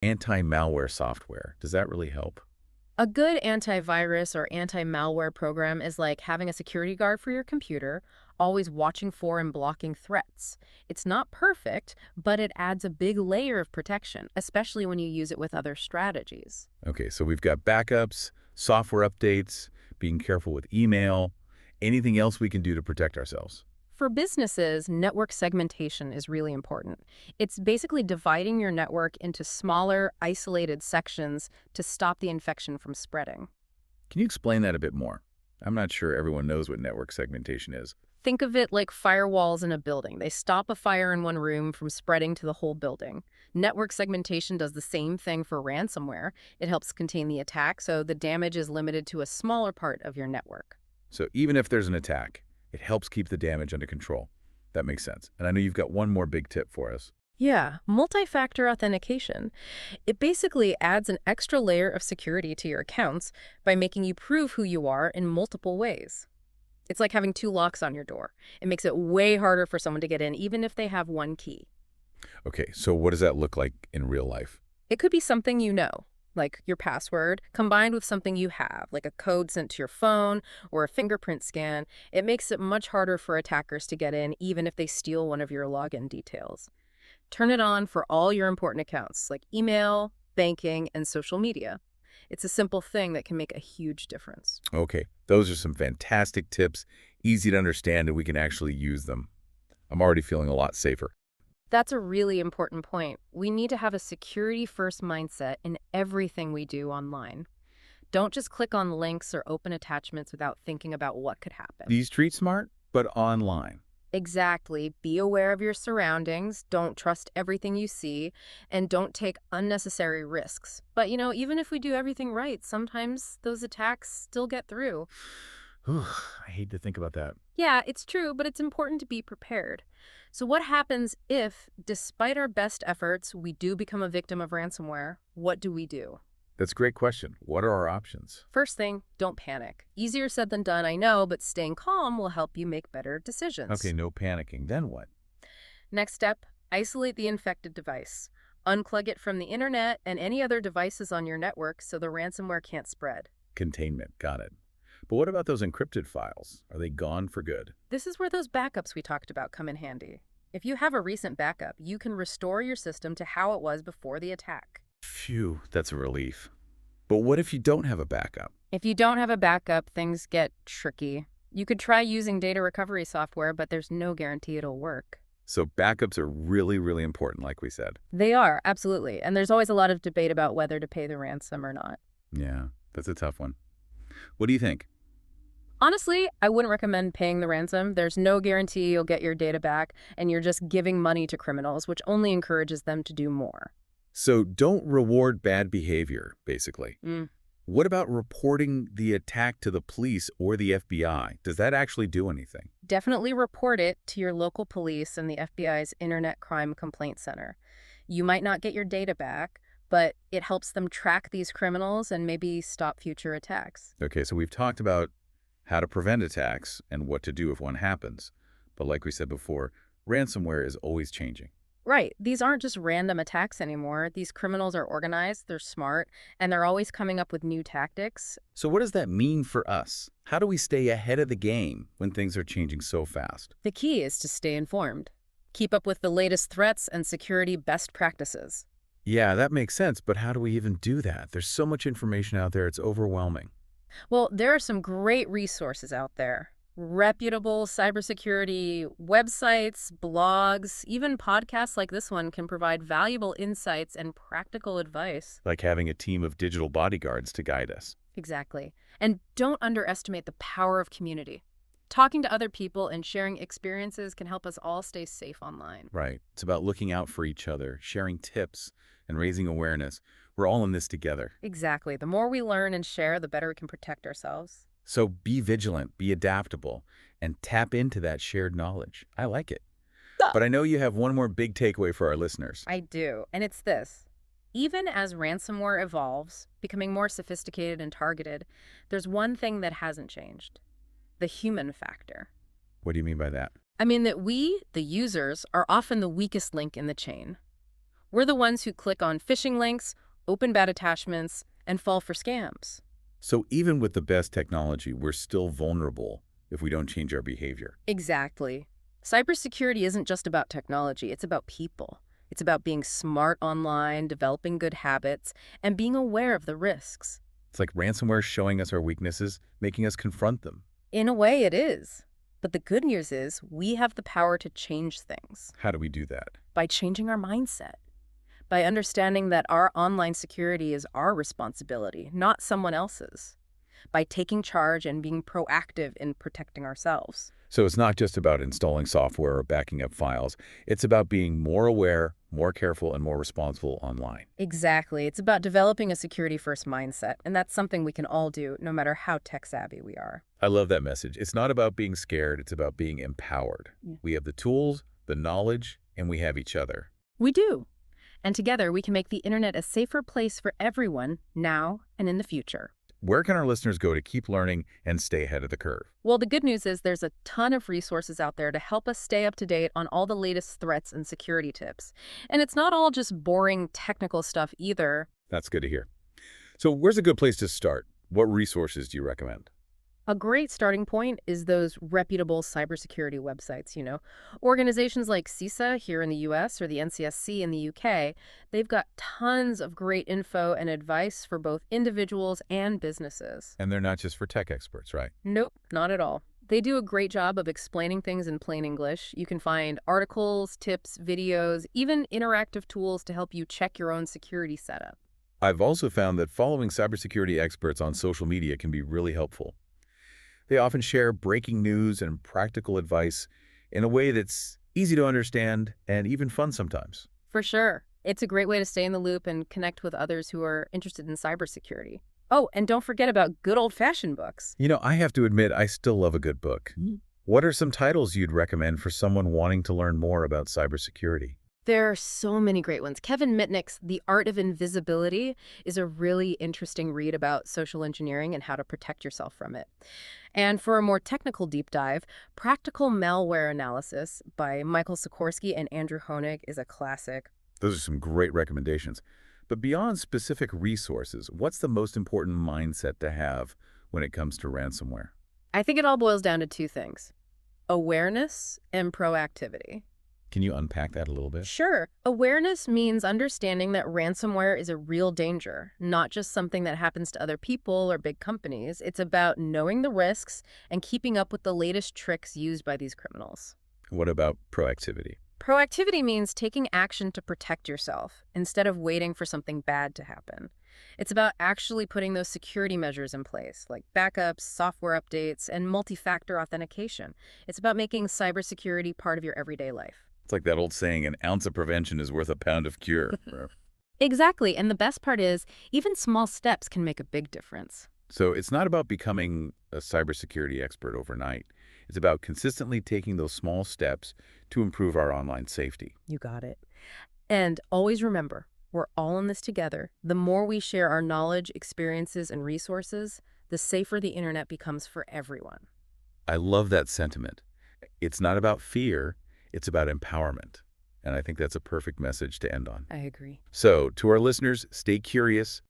Anti-malware software. Does that really help? A good antivirus or anti-malware program is like having a security guard for your computer, always watching for and blocking threats. It's not perfect, but it adds a big layer of protection, especially when you use it with other strategies. Okay, so we've got backups, software updates, being careful with email. Anything else we can do to protect ourselves? For businesses, network segmentation is really important. It's basically dividing your network into smaller, isolated sections to stop the infection from spreading. Can you explain that a bit more? I'm not sure everyone knows what network segmentation is. Think of it like firewalls in a building. They stop a fire in one room from spreading to the whole building. Network segmentation does the same thing for ransomware. It helps contain the attack, so the damage is limited to a smaller part of your network. So even if there's an attack, it helps keep the damage under control. That makes sense. And I know you've got one more big tip for us. Yeah, multi-factor authentication. It basically adds an extra layer of security to your accounts by making you prove who you are in multiple ways. It's like having two locks on your door. It makes it way harder for someone to get in, even if they have one key. Okay, so what does that look like in real life? It could be something you know, like your password, combined with something you have, like a code sent to your phone or a fingerprint scan. It makes it much harder for attackers to get in, even if they steal one of your login details. Turn it on for all your important accounts, like email, banking, and social media. It's a simple thing that can make a huge difference. Okay, those are some fantastic tips, easy to understand, and we can actually use them. I'm already feeling a lot safer. That's a really important point. We need to have a security-first mindset in everything we do online. Don't just click on links or open attachments without thinking about what could happen. Be street smart, but online. Exactly. Be aware of your surroundings. Don't trust everything you see. And don't take unnecessary risks. But, even if we do everything right, sometimes those attacks still get through. Whew, I hate to think about that. Yeah, it's true, but it's important to be prepared. So what happens if, despite our best efforts, we do become a victim of ransomware? What do we do? That's a great question. What are our options? First thing, don't panic. Easier said than done, I know, but staying calm will help you make better Okay, decisions. no panicking. Then what? Next step, isolate the infected device. Unplug it from the internet and any other devices on your network so the ransomware can't spread. Containment. Got it. But what about those encrypted files? Are they gone for good? This is where those backups we talked about come in handy. If you have a recent backup, you can restore your system to how it was before the attack. Phew, that's a relief. But what if you don't have a backup? If you don't have a backup, things get tricky. You could try using data recovery software, but there's no guarantee it'll work. So backups are really, really important, like we said. They are, absolutely. And there's always a lot of debate about whether to pay the ransom or not. Yeah, that's a tough one. What do you think? Honestly, I wouldn't recommend paying the ransom. There's no guarantee you'll get your data back, and you're just giving money to criminals, which only encourages them to do more. So don't reward bad behavior, basically. Mm. What about reporting the attack to the police or the FBI? Does that actually do anything? Definitely report it to your local police and the FBI's Internet Crime Complaint Center. You might not get your data back, but it helps them track these criminals and maybe stop future attacks. Okay, so we've talked about how to prevent attacks and what to do if one happens. But like we said before, ransomware is always changing. Right. These aren't just random attacks anymore. These criminals are organized, they're smart, and they're always coming up with new tactics. So what does that mean for us? How do we stay ahead of the game when things are changing so fast? The key is to stay informed. Keep up with the latest threats and security best practices. Yeah, that makes sense, but how do we even do that? There's so much information out there, it's overwhelming. Well, there are some great resources out there. Reputable cybersecurity websites, blogs, even podcasts like this one can provide valuable insights and practical advice. Like having a team of digital bodyguards to guide us. Exactly. And don't underestimate the power of community. Talking to other people and sharing experiences can help us all stay safe online. Right. It's about looking out for each other, sharing tips, and raising awareness. We're all in this together. Exactly. The more we learn and share, the better we can protect ourselves. So be vigilant, be adaptable, and tap into that shared knowledge. I like it. But I know you have one more big takeaway for our listeners. I do, and it's this. Even as ransomware evolves, becoming more sophisticated and targeted, there's one thing that hasn't changed: the human factor. What do you mean by that? I mean that we, the users, are often the weakest link in the chain. We're the ones who click on phishing links, open bad attachments, and fall for scams. So even with the best technology, we're still vulnerable if we don't change our behavior. Exactly. Cybersecurity isn't just about technology, it's about people. It's about being smart online, developing good habits, and being aware of the risks. It's like ransomware showing us our weaknesses, making us confront them. In a way, it is. But the good news is we have the power to change things How do we do that? by changing our mindset, by understanding that our online security is our responsibility, not someone else's, by taking charge and being proactive in protecting ourselves. So it's not just about installing software or backing up files. It's about being more aware, more careful, and more responsible online. Exactly. It's about developing a security-first mindset, and that's something we can all do, no matter how tech-savvy we are. I love that message. It's not about being scared. It's about being empowered. Yeah. We have the tools, the knowledge, and we have each other. We do. And together, we can make the internet a safer place for everyone, now and in the future. Where can our listeners go to keep learning and stay ahead of the curve? Well, the good news is there's a ton of resources out there to help us stay up to date on all the latest threats and security tips. And it's not all just boring technical stuff either. That's good to hear. So where's a good place to start? What resources do you recommend? A great starting point is those reputable cybersecurity websites, Organizations like CISA here in the US or the NCSC in the UK, they've got tons of great info and advice for both individuals and businesses. And they're not just for tech experts, right? Nope, not at all. They do a great job of explaining things in plain English. You can find articles, tips, videos, even interactive tools to help you check your own security setup. I've also found that following cybersecurity experts on social media can be really helpful. They often share breaking news and practical advice in a way that's easy to understand and even fun sometimes. For sure. It's a great way to stay in the loop and connect with others who are interested in cybersecurity. Oh, and don't forget about good old-fashioned books. I have to admit, I still love a good book. What are some titles you'd recommend for someone wanting to learn more about cybersecurity? There are so many great ones. Kevin Mitnick's The Art of Invisibility is a really interesting read about social engineering and how to protect yourself from it. And for a more technical deep dive, Practical Malware Analysis by Michael Sikorsky and Andrew Honig is a classic. Those are some great recommendations. But beyond specific resources, what's the most important mindset to have when it comes to ransomware? I think it all boils down to two things: awareness and proactivity. Can you unpack that a little bit? Sure. Awareness means understanding that ransomware is a real danger, not just something that happens to other people or big companies. It's about knowing the risks and keeping up with the latest tricks used by these criminals. What about proactivity? Proactivity means taking action to protect yourself instead of waiting for something bad to happen. It's about actually putting those security measures in place, like backups, software updates, and multi-factor authentication. It's about making cybersecurity part of your everyday life. It's like that old saying, an ounce of prevention is worth a pound of cure. Exactly. And the best part is, even small steps can make a big difference. So it's not about becoming a cybersecurity expert overnight. It's about consistently taking those small steps to improve our online safety. You got it. And always remember, we're all in this together. The more we share our knowledge, experiences, and resources, the safer the internet becomes for everyone. I love that sentiment. It's not about fear, it's about empowerment. And I think that's a perfect message to end on. I agree. So, to our listeners, stay curious,